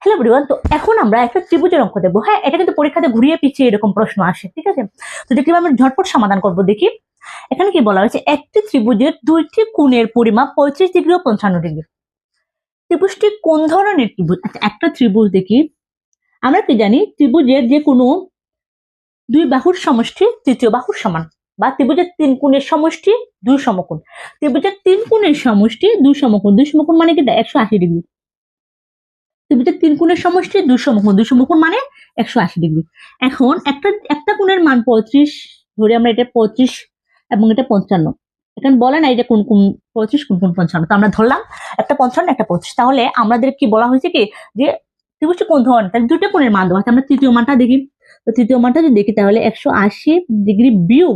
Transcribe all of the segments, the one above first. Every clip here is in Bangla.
হ্যালো এভরিওয়ান, তো এখন আমরা একটা ত্রিভুজের অঙ্ক দেবো। হ্যাঁ, এটা কিন্তু পরীক্ষাতে ঘুরিয়ে পিছিয়ে এরকম প্রশ্ন আসে, ঠিক আছে? তো এটা কিভাবে আমরা ঝটপট সমাধান করবো দেখি। এখানে কি বলা হয়েছে, একটি ত্রিভুজের দুইটি কোণের পরিমাপ 35 ডিগ্রি ও 55 ডিগ্রি। ত্রিভুজটি কোন ধরনের ত্রিভুজ? আচ্ছা, একটা ত্রিভুজ দেখি। আমরা কি জানি, ত্রিভুজের যে কোনো দুই বাহুর সমষ্টি তৃতীয় বাহুর সমান, বা ত্রিভুজের তিন কোণের সমষ্টি দুই সমকোণ। ত্রিভুজের তিন কোণের সমষ্টি দুই সমকোণ। দুই সমকোণ মানে কি? 180 ডিগ্রি। ত্রিভুজের তিন কোণের সমষ্টি দুই সমকোণ। দুই সমকোণ মানে 180 ডিগ্রি। এখন একটা কোণের মান 35 ধরে আমরা, এটা 35 এবং এটা 55। এখানে বলে না এই যে কোন কোন 35 কোন কোন 55, তো আমরা ধরলাম একটা 55 একটা 25। তাহলে আমাদের কি বলা হয়েছে কি, যে ত্রিভুজটি কোন ধরনের, তাহলে দুটো কোণের মান দেওয়া আছে। আমরা তৃতীয় মানটা দেখি। তো তৃতীয় মানটা যদি দেখি তাহলে 180 ডিগ্রি বিয়োগ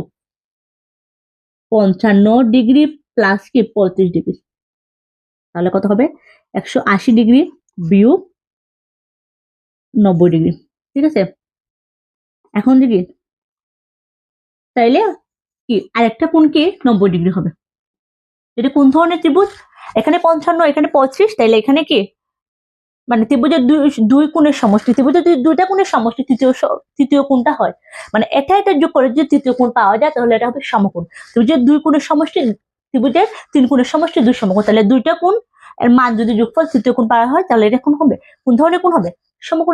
55 ডিগ্রি প্লাস কি 35 ডিগ্রি, তাহলে কত হবে? 180 ডিগ্রি বিয়োগ 90 ডিগ্রি, ঠিক আছে? এখন দেখি তাইলে কি আরেকটা কোণ কি 90 ডিগ্রি হবে। এটা কোন ধরনের ত্রিভুজ? এখানে 55, এখানে 35, তাইলে এখানে কি মানে ত্রিভুজের দুই কোণের সমষ্টি। ত্রিভুজের যদি দুইটা কোণের সমষ্টি তৃতীয় কোণটা হয়, মানে এটা যোগ করে যদি তৃতীয় কোণ পাওয়া যায় তাহলে এটা হবে সমকোণ। ত্রিভুজের দুই কোণের সমষ্টি, ত্রিভুজের তিন কোণের সমষ্টি দুই সমকোণ, তাহলে দুইটা কোণ এর মান যদি যোগফল তৃতীয় কোণ পাওয়া হয় তাহলে এটা কোন হবে? কোন ধরনের কোণ হবে? সমকোণ।